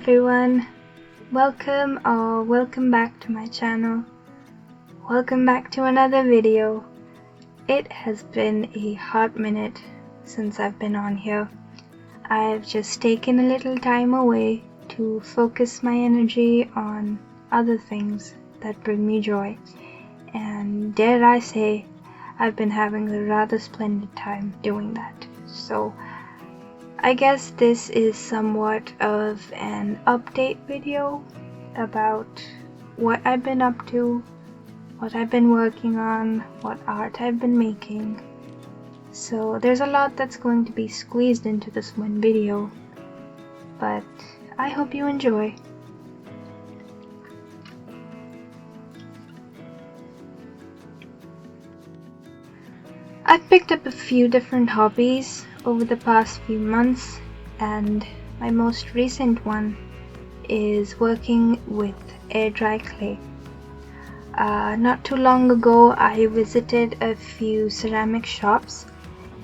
everyone, welcome back to my channel. Welcome back to another video. It has been a hot minute since I've been on here. I've just taken a little time away to focus my energy on other things that bring me joy, and dare I say, I've been having a rather splendid time doing that. So I guess this is somewhat of an update video about what I've been up to, what I've been working on, what art I've been making. So there's a lot that's going to be squeezed into this one video, but I hope you enjoy. I've picked up a few different hobbies over the past few months, and my most recent one is working with air dry clay. Not too long ago I visited a few ceramic shops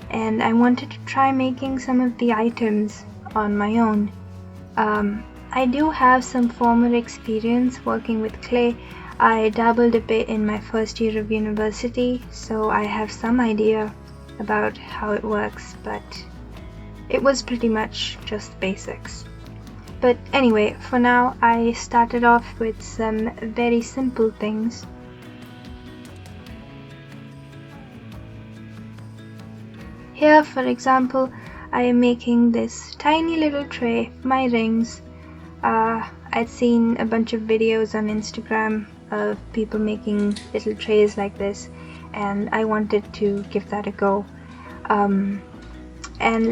and I wanted to try making some of the items on my own. I do have some former experience working with clay. I dabbled a bit in my first year of university, so I have some idea about how it works, but it was pretty much just basics. But anyway, for now I started off with some very simple things. Here, for example, I am making this tiny little tray for my rings. I'd seen a bunch of videos on Instagram of people making little trays like this, and I wanted to give that a go. And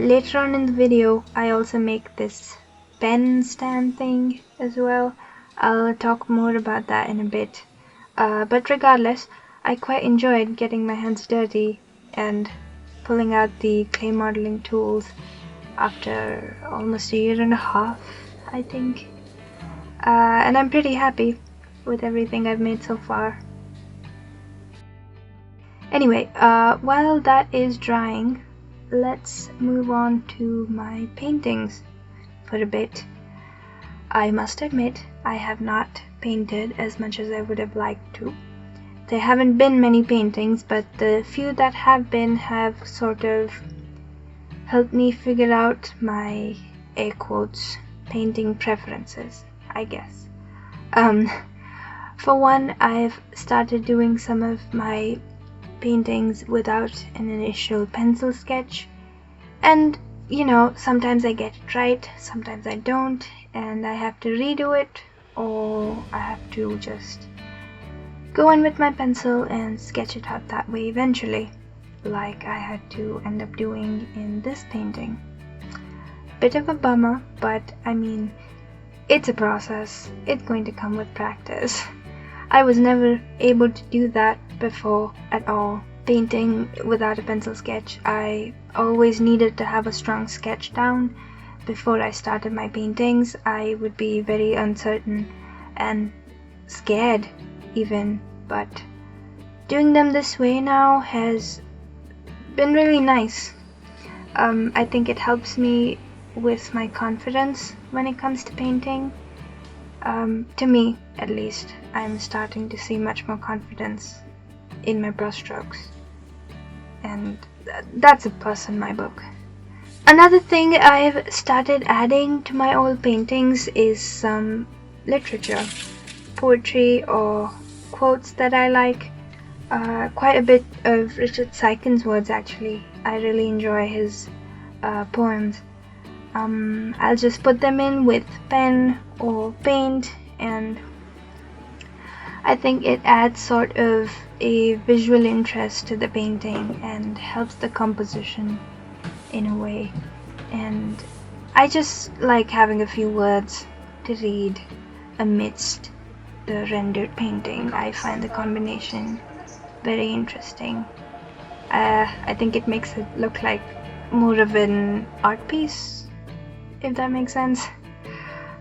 later on in the video I also make this pen stand thing as well. I'll talk more about that in a bit. But regardless, I quite enjoyed getting my hands dirty and pulling out the clay modeling tools after almost a year and a half, I think. And I'm pretty happy with everything I've made so far. Anyway, while that is drying, let's move on to my paintings for a bit. I must admit, I have not painted as much as I would have liked to. There haven't been many paintings, but the few that have been have sort of helped me figure out my, air quotes, painting preferences, I guess. For one, I've started doing some of my paintings without an initial pencil sketch, and you know, sometimes I get it right, sometimes I don't, and I have to redo it, or I have to just go in with my pencil and sketch it out that way eventually, like I had to end up doing in this painting. Bit of a bummer, but I mean, it's a process. It's going to come with practice. I was never able to do that before at all. Painting without a pencil sketch, I always needed to have a strong sketch down before I started my paintings. I would be very uncertain and scared even, but doing them this way now has been really nice. I think it helps me with my confidence when it comes to painting. To me, at least, I'm starting to see much more confidence in my brushstrokes, and that's a plus in my book. Another thing I've started adding to my old paintings is some literature, poetry or quotes that I like. Quite a bit of Richard Siken's words actually. I really enjoy his poems. I'll just put them in with pen or paint, and I think it adds sort of a visual interest to the painting and helps the composition in a way. And I just like having a few words to read amidst the rendered painting. I find the combination very interesting. I think it makes it look like more of an art piece, if that makes sense.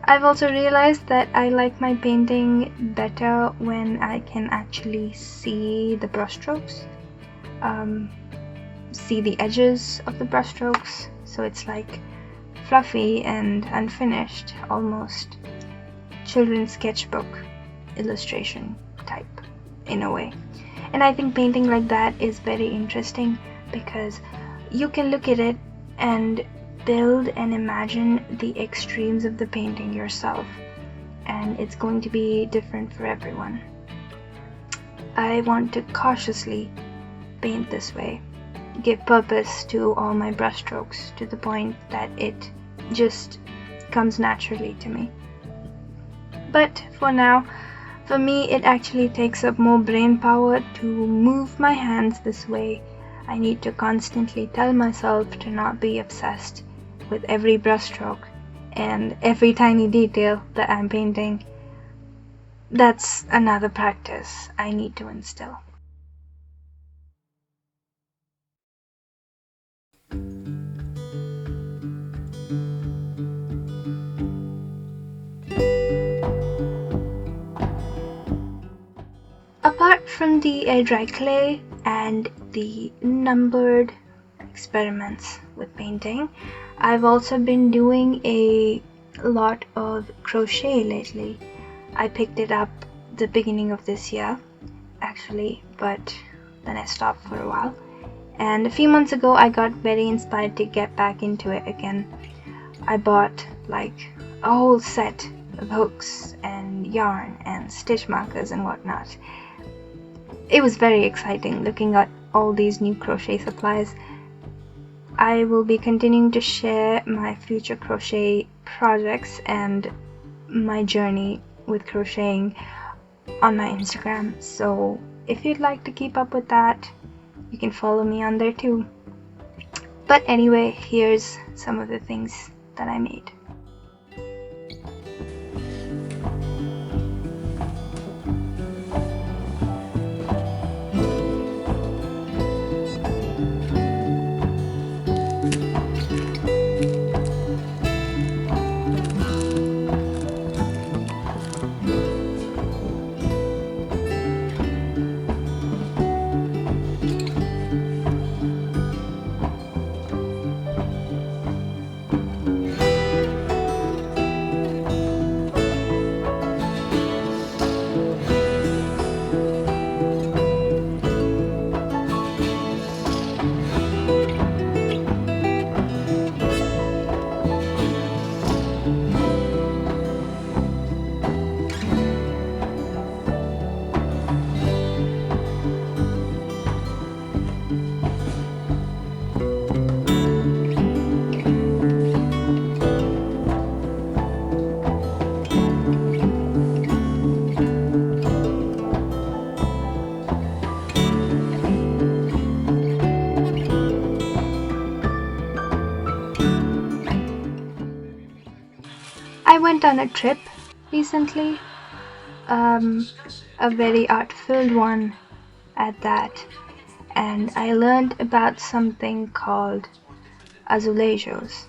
I've also realized that I like my painting better when I can actually see the brushstrokes, see the edges of the brushstrokes, so it's like fluffy and unfinished, almost children's sketchbook illustration type in a way. And I think painting like that is very interesting because you can look at it and build and imagine the extremes of the painting yourself, and it's going to be different for everyone. I want to cautiously paint this way, give purpose to all my brushstrokes to the point that it just comes naturally to me. But for now, for me, it actually takes up more brain power to move my hands this way. I need to constantly tell myself to not be obsessed with every brushstroke and every tiny detail that I'm painting. That's another practice I need to instill. Apart from the air dry clay and the numbered experiments with painting, I've also been doing a lot of crochet lately. I picked it up the beginning of this year actually, but then I stopped for a while, and a few months ago I got very inspired to get back into it again. I bought like a whole set of hooks and yarn and stitch markers and whatnot. It was very exciting looking at all these new crochet supplies. I will be continuing to share my future crochet projects and my journey with crocheting on my Instagram, so if you'd like to keep up with that, you can follow me on there too. But anyway, here's some of the things that I made. I went on a trip recently, a very art-filled one at that, and I learned about something called azulejos,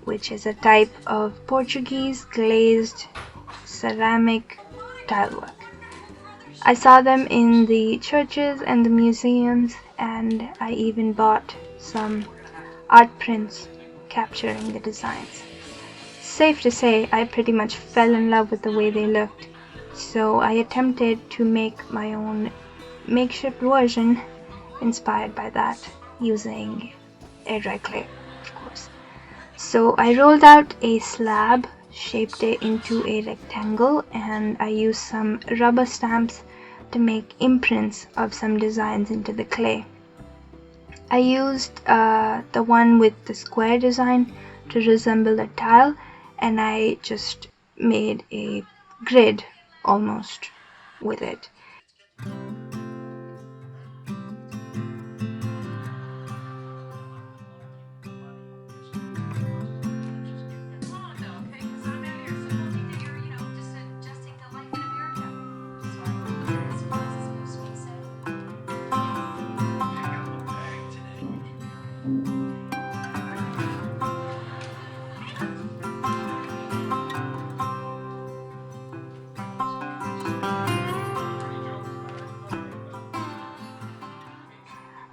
which is a type of Portuguese glazed ceramic tilework. I saw them in the churches and the museums, and I even bought some art prints capturing the designs. Safe to say, I pretty much fell in love with the way they looked, so I attempted to make my own makeshift version inspired by that, using air dry clay, of course. So I rolled out a slab, shaped it into a rectangle, and I used some rubber stamps to make imprints of some designs into the clay. I used the one with the square design to resemble a tile, and I just made a grid almost with it.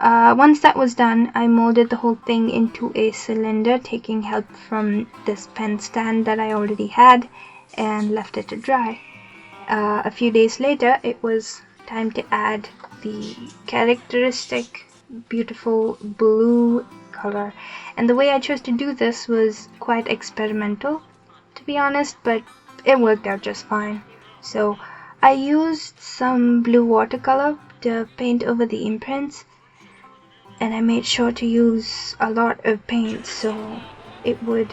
Once that was done, I molded the whole thing into a cylinder, taking help from this pen stand that I already had, and left it to dry. A few days later, it was time to add the characteristic beautiful blue color, and the way I chose to do this was quite experimental, to be honest, but it worked out just fine. So I used some blue watercolor to paint over the imprints, and I made sure to use a lot of paint so it would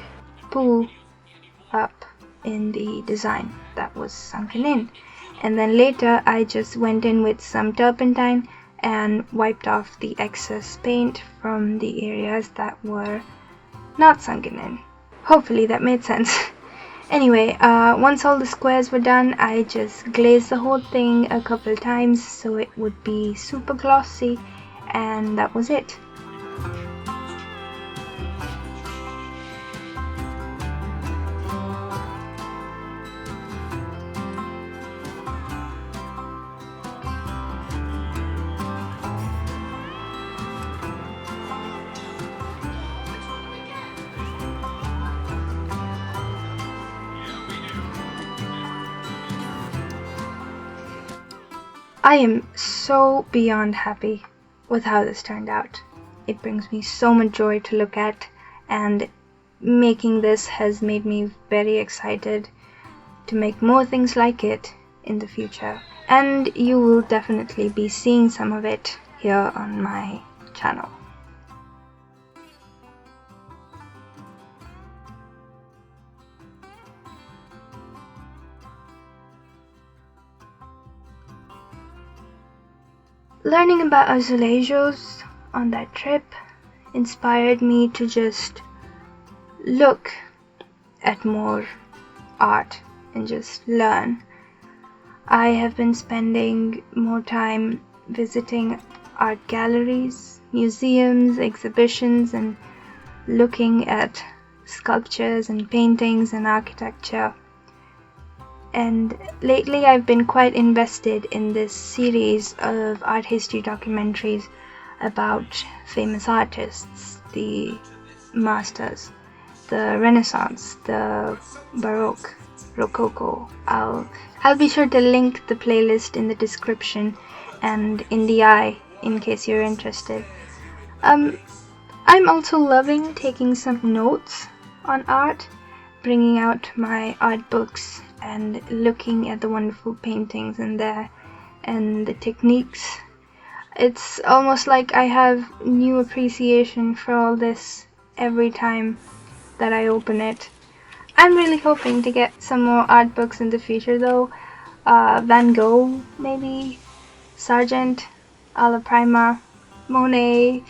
pull up in the design that was sunken in. And then later I just went in with some turpentine and wiped off the excess paint from the areas that were not sunken in. Hopefully that made sense. Anyway, once all the squares were done, I just glazed the whole thing a couple times so it would be super glossy, and that was it. I am so beyond happy with how this turned out. It brings me so much joy to look at, and making this has made me very excited to make more things like it in the future. And you will definitely be seeing some of it here on my channel. Learning about azulejos on that trip inspired me to just look at more art and just learn. I have been spending more time visiting art galleries, museums, exhibitions, and looking at sculptures and paintings and architecture. And lately I've been quite invested in this series of art history documentaries about famous artists, the masters, the Renaissance, the Baroque, Rococo. I'll be sure to link the playlist in the description and in the eye in case you're interested. I'm also loving taking some notes on art, bringing out my art books and looking at the wonderful paintings in there and the techniques. It's almost like I have new appreciation for all this every time that I open it. I'm really hoping to get some more art books in the future though. Van Gogh, maybe, Sargent, Alla Prima, Monet.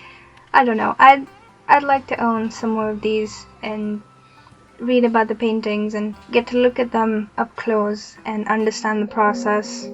I don't know. I'd like to own some more of these and read about the paintings and get to look at them up close and understand the process.